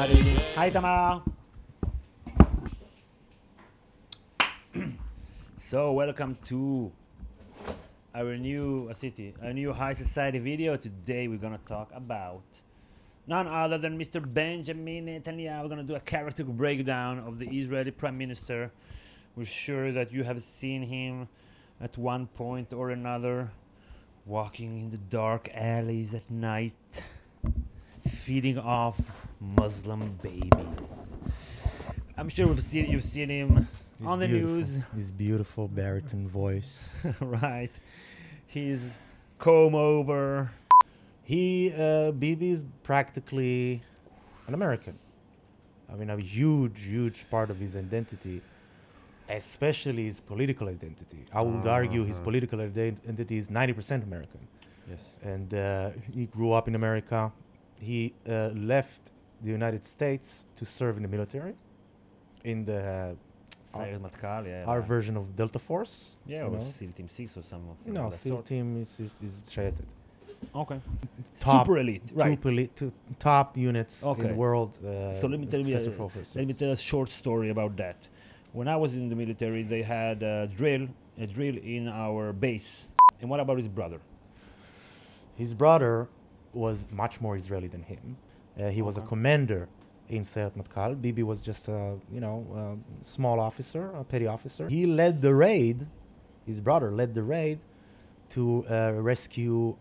everybody. Hi, Tamar. So, welcome to our new high society video. Today, we're gonna talk about none other than Mr. Benjamin Netanyahu. We're gonna do a character breakdown of the Israeli Prime Minister. We're sure that you have seen him at one point or another, walking in the dark alleys at night, feeding off Muslim babies. I'm sure you've seen him on the news. His beautiful baritone voice. Right. His comb over. Bibi is practically an American. I mean, a huge part of his identity, especially his political identity. I would argue his political identity is 90% American. Yes. And he grew up in America. He left the United States to serve in the military, in the our version of Delta Force. Yeah, or SEAL Team 6 or something. No, SEAL Team is Shayated. Okay. Top, super elite, right? Top units in the world. So let me tell you a short story about that. When I was in the military, they had a drill in our base. And what about his brother? His brother was much more Israeli than him. He was a commander in Sayat Matkal. Bibi was just a small officer, a petty officer. He led the raid. His brother led the raid to rescue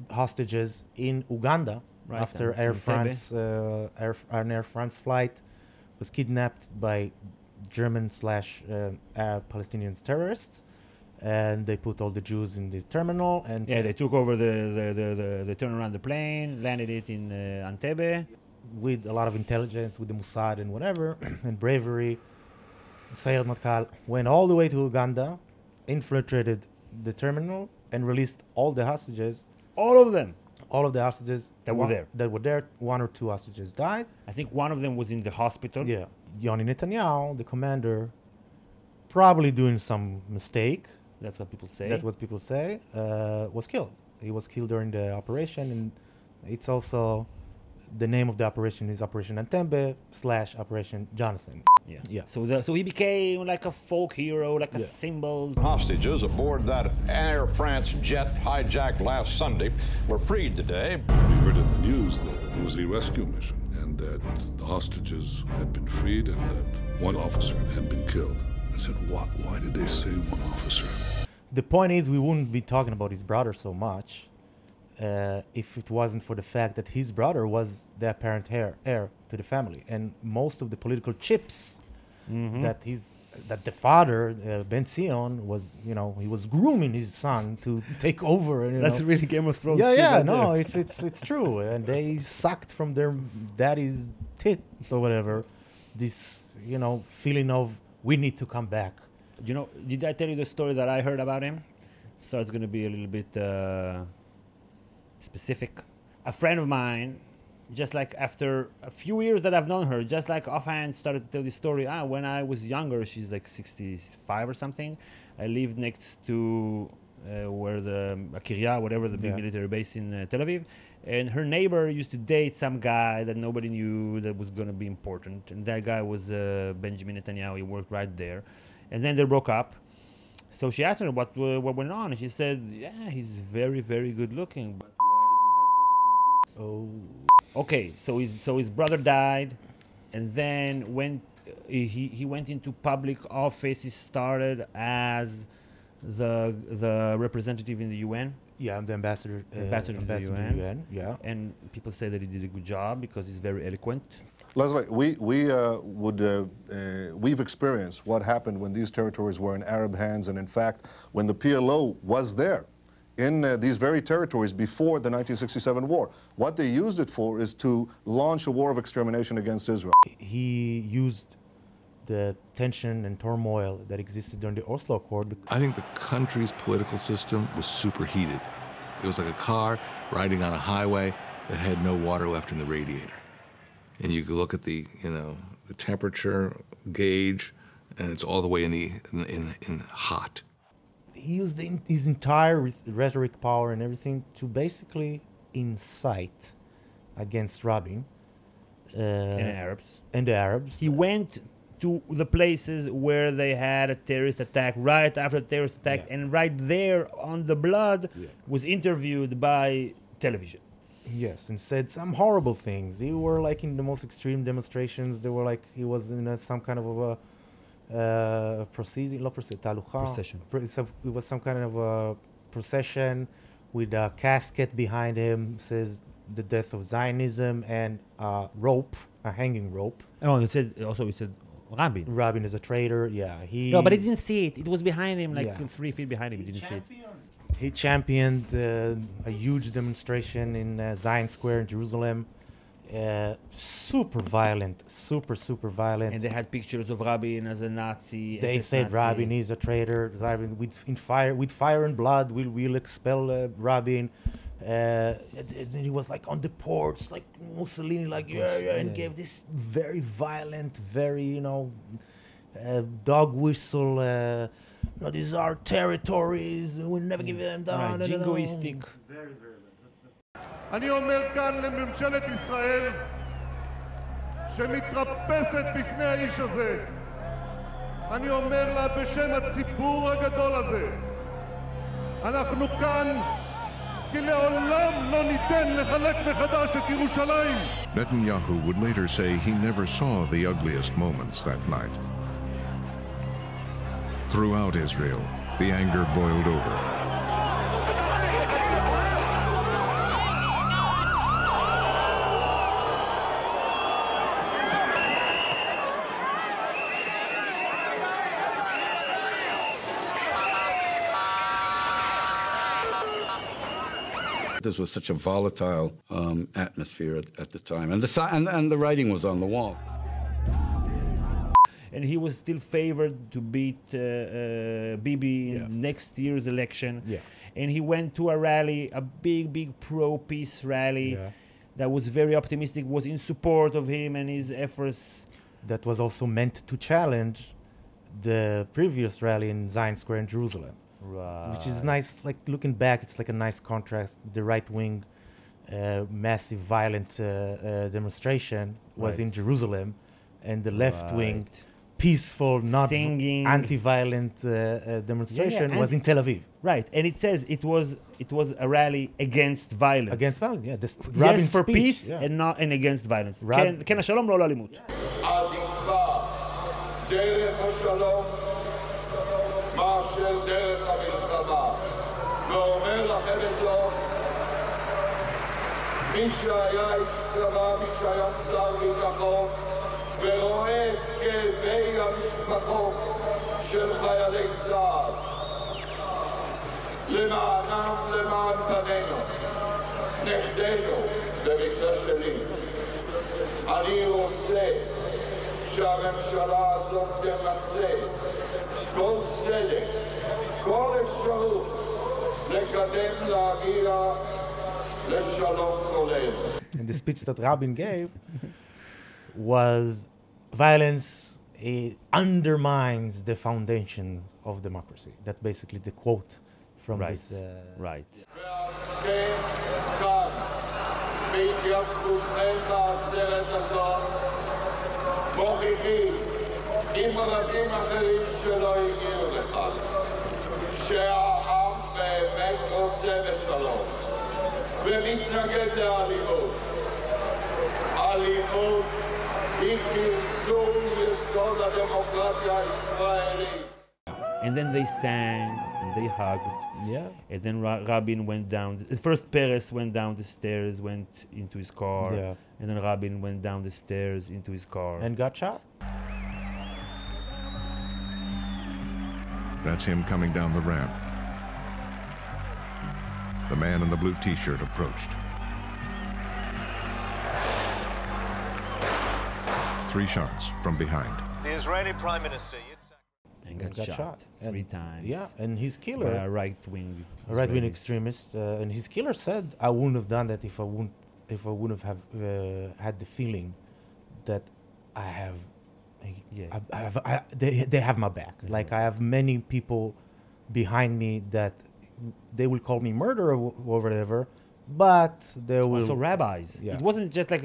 hostages in Uganda after Air France flight was kidnapped by German/Palestinian terrorists. And they put all the Jews in the terminal, and they took over they turned around the plane, landed it in Entebbe, with a lot of intelligence, with the Mossad and whatever, and bravery. Sayed Matkal went all the way to Uganda, infiltrated the terminal, and released all the hostages. All of them. All of the hostages that were there. One or two hostages died. I think one of them was in the hospital. Yeah. Yoni Netanyahu, the commander, probably doing some mistake. That's what people say. Was killed. He was killed during the operation, and it's also the name of the operation is Operation Entebbe / Operation Jonathan. Yeah. So he became like a folk hero, like a symbol. Hostages aboard that Air France jet hijacked last Sunday were freed today. We heard in the news that it was a rescue mission and that the hostages had been freed and that one officer had been killed. I said, why did they say one officer? The point is, we wouldn't be talking about his brother so much if it wasn't for the fact that his brother was the apparent heir to the family. And most of the political chips that the father, Ben Zion, was, he was grooming his son to take over. That's really Game of Thrones. It's true. And they sucked from their daddy's tit or whatever, this, feeling of, we need to come back. Did I tell you the story that I heard about him? So it's going to be a little bit specific. A friend of mine, just like after a few years that I've known her, just like offhand started to tell this story. When I was younger, she's like 65 or something. I lived next to where the Kiryat, whatever the big military base in Tel Aviv. And her neighbor used to date some guy that nobody knew that was going to be important. And that guy was Benjamin Netanyahu. He worked right there. And then they broke up. So she asked her what went on. And she said, yeah, he's very, very good looking. But why does he have such a small... Okay, so his brother died. And then when he went into public office, he started as the representative in the UN. Yeah, I'm the ambassador to the UN. Yeah, and people say that he did a good job because he's very eloquent. Leslie, we've experienced what happened when these territories were in Arab hands, and in fact, when the PLO was there in these very territories before the 1967 war. What they used it for is to launch a war of extermination against Israel. He used the tension and turmoil that existed during the Oslo Accord. I think the country's political system was superheated. It was like a car riding on a highway that had no water left in the radiator. And you could look at the temperature gauge, and it's all the way in hot. He used his entire rhetoric power and everything to basically incite against Rabin And Arabs. and the Arabs. He went to the places where they had a terrorist attack right after the terrorist attack, Yeah. and right there on the blood Yeah. was interviewed by television. Yes, and said some horrible things. He were like in the most extreme demonstrations. They were like he was in some kind of a procession. It was some kind of a procession with a casket behind him. Says the death of Zionism and a rope, a hanging rope. Oh, it said Rabin. Rabin is a traitor. Yeah, No, but he didn't see it. It was behind him, like Yeah. 3 feet behind him. He didn't see it. He championed a huge demonstration in Zion Square in Jerusalem. Super violent, super violent. And they had pictures of Rabin as a Nazi. They SS said Nazi. Rabin is a traitor. Rabin, with fire and blood, we'll expel Rabin. And he was like on the porch, like Mussolini, like and gave this very violent, very dog whistle. No, these are territories. We'll never give them down. Right, jingoistic. אני אומר כאן לממשלת ישראל שמתרפסת בפני האיש הזה. אני אומר לה בשם הציבור הגדול הזה. אנחנו כאן כי לעולם לא ניתן לחלק מחדש את ירושלים. Netanyahu would later say he never saw the ugliest moments that night. Throughout Israel, the anger boiled over. This was such a volatile atmosphere at the time, and the writing was on the wall. And he was still favored to beat Bibi in next year's election. Yeah. And he went to a rally, a big pro-peace rally that was very optimistic, was in support of him and his efforts. That was also meant to challenge the previous rally in Zion Square in Jerusalem. Right. Which is nice, like looking back, it's like a nice contrast. The right wing, massive violent demonstration was Right. in Jerusalem, and the left wing, Right. peaceful, not Singing. anti-violent demonstration Yeah, was in Tel Aviv. Right. And it says it was a rally against violence. Against violence, yeah. This Yes Rabin's for speech, peace yeah. and against violence. Rab- כן השלום, לא לאלימות. עדיפה דרך השלום מאשר דרך המלחמה. ואומר לכם את זאת מי שהיה איש צבא, מי שהיה שר ביטחון ורואה את כאבי המשפחות של חיילי צה"ל למענם, למען בנינו, נכדינו, במקרה שלי. אני רוצה שהממשלה הזאת תמצה כל צדק, כל אפשרות לקדם להגיע לשלום כולל. And the speech that Rabin gave was violence undermines the foundations of democracy. That's basically the quote from Right. this. Right. ואתם כאן, בהתייצבותכם בעצרת הזאת, מוכיחים עם רבים אחרים שלא הגיעו לכאן, שהעם באמת רוצה בשלום ומתנגד לאלימות. אלימות היא כרסום יסוד הדמוקרטיה הישראלית. And then they sang and they hugged. Yeah. And then Rabin went down. First, Peres went down the stairs, went into his car. Yeah. And then Rabin went down the stairs into his car. And got shot. That's him coming down the ramp. The man in the blue t-shirt approached. 3 shots from behind. The Israeli Prime Minister and got shot 3 times. Yeah, and his killer, by a right-wing extremist, and his killer said, "I wouldn't have done that if I wouldn't have had the feeling that I have, they have my back. Yeah. Like I have many people behind me that they will call me murderer or whatever, but there will Also rabbis. Yeah. It wasn't just like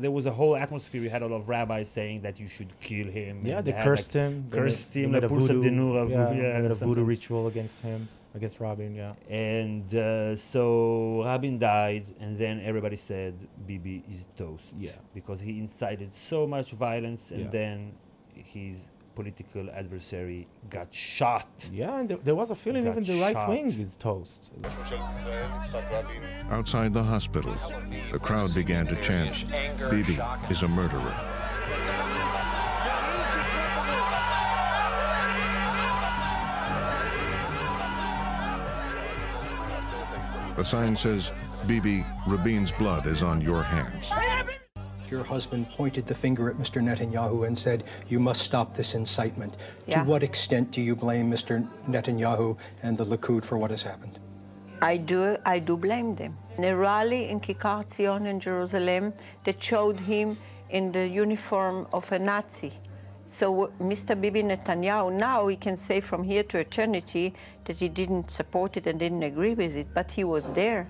there was a whole atmosphere. We had a lot of rabbis saying that you should kill him. Yeah, and they had, cursed like, him. Cursed They him. made a voodoo, They made a voodoo something. ritual against him, against Rabin. Yeah. And so Rabin died, and then everybody said Bibi is toast. Yeah. Because he incited so much violence, and Yeah. then his political adversary got shot. Yeah, and there was a feeling Got even the right shot. wing is toast. Outside the hospital, the crowd began to chant, "Bibi is a murderer." The sign says, "Bibi, Rabin's blood is on your hands." Your husband pointed the finger at Mr. Netanyahu and said, you must stop this incitement. Yeah. To what extent do you blame Mr. Netanyahu and the Likud for what has happened? I do blame them. In a rally in Kikar Zion in Jerusalem that showed him in the uniform of a Nazi. So Mr. Bibi Netanyahu, now we can say from here to eternity that he didn't support it and didn't agree with it, but he was there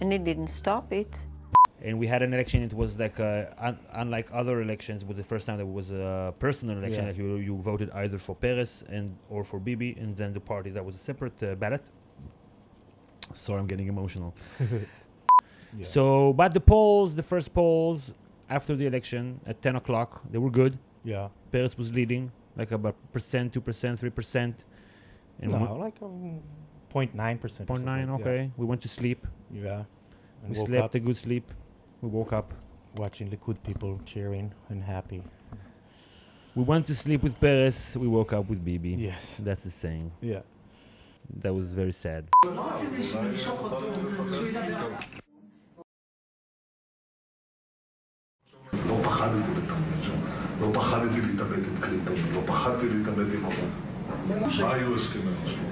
and he didn't stop it. And we had an election. It was like unlike other elections, it was the first time there was a personal election. Yeah. Like you voted either for Peres or for Bibi, and then the party that was a separate ballot. Sorry, I'm getting emotional. Yeah. So, but the first polls after the election at 10 o'clock, they were good. Yeah. Peres was leading, like about 2%, 3%. And No, like 0.9%. 0.9, okay. We went to sleep. Yeah. And We woke slept up a good sleep. We woke up. watching Likud people cheering and happy. We went to sleep with Peres. We woke up with Bibi. Yes. That's the saying. Yeah. That was very sad. לא פחדתי להתעמת שם, לא פחדתי להתעמת עם קלינטון, לא פחדתי להתעמת עם אובמה. מה היו הסכמי אוסלו?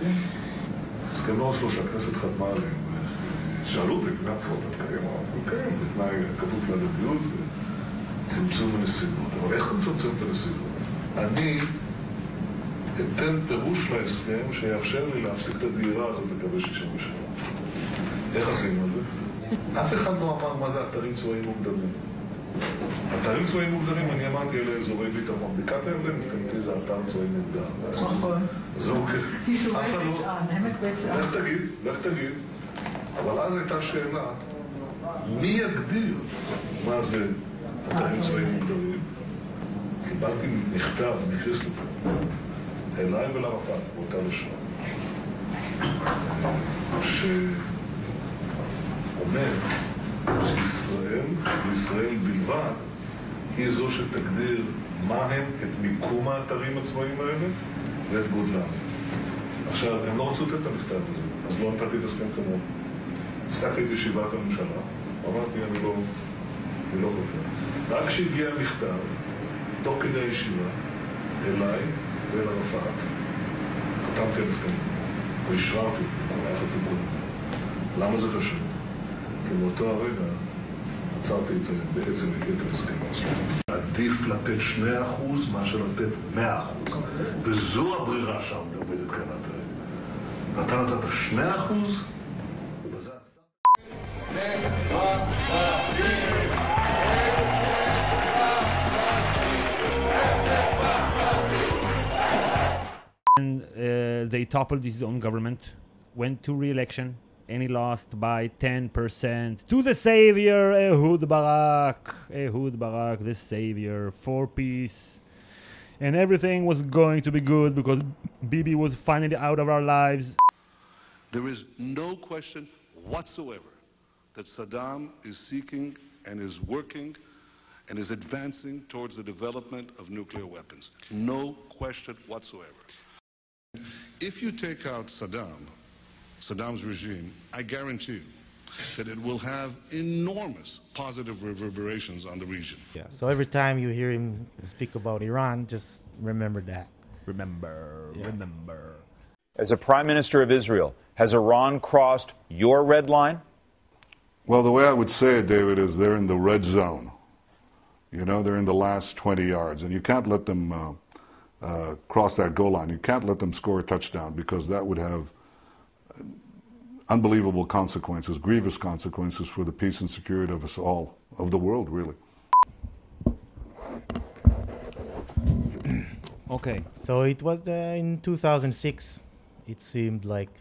הסכמי אוסלו שהכנסת חתמה עליהם, שאלו אותי לפני הבחירות, תקיים, תקיים, בתנאי כפוף להדדיות וצמצום הנסיבות. אבל איך אתה מצמצם את הנסיבות? אני אתן פירוש להסכם שיאפשר לי להפסיק את הדהירה הזאת לקווי 67. איך עשינו את זה? אף אחד לא אמר מה זה אתרים צבאיים מוגדרים. אתרים צבאיים מוגדרים, אני אמרתי, אלה אזורי ביטחון. בקעת הירדן, מבחינתי זה אתר צבאי מוגדר. נכון. זה אוקיי. אף אחד לא... לך תגיד. אבל אז הייתה שאלה, מי יגדיר מה זה אתרים צבאיים מוגדרים? קיבלתי מכתב מקריסטופר, אליי ולערפאת, באותה לשון, שאומר שישראל בלבד היא זו שתגדיר מהם את מיקום האתרים הצבאיים האלה ואת גודלם. עכשיו, הם לא רצו לתת את המכתב הזה, אז לא נתתי את הסכם כמוהו. הפסקתי את ישיבת הממשלה, אמרתי, אני לא חושב. רק כשהגיע המכתב, תוך כדי הישיבה, אליי ואל ערפאת, חתמתי על הסכם, והשררתי אותו, היה חתום. למה זה חשוב? כי באותו הרגע עצרתי בעצם את הסכם. עדיף לתת 2% מאשר לתת 100%. וזו הברירה שעומדת כאן הפרק. אתה נתת 2%, ובזה עצרת. And they toppled his own government, went to re-election, and he lost by 10% to the savior, Ehud Barak, the savior, for peace. And everything was going to be good because Bibi was finally out of our lives. There is no question whatsoever that Saddam is seeking and is working and is advancing towards the development of nuclear weapons. No question whatsoever. If you take out Saddam's regime, I guarantee you that it will have enormous positive reverberations on the region. Yeah. So every time you hear him speak about Iran, just remember that. Remember. As a Prime Minister of Israel, has Iran crossed your red line? Well, the way I would say it, David, is they're in the red zone. You know, they're in the last 20 yards, and you can't let them cross that goal line. You can't let them score a touchdown because that would have unbelievable consequences, grievous consequences for the peace and security of us all, of the world, really. Okay. So it was in 2006. It seemed like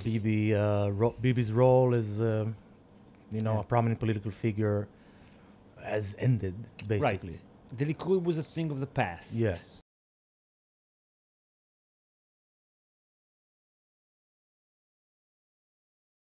Bibi's role as, a prominent political figure has ended, basically. Right. The Likud was a thing of the past. Yes.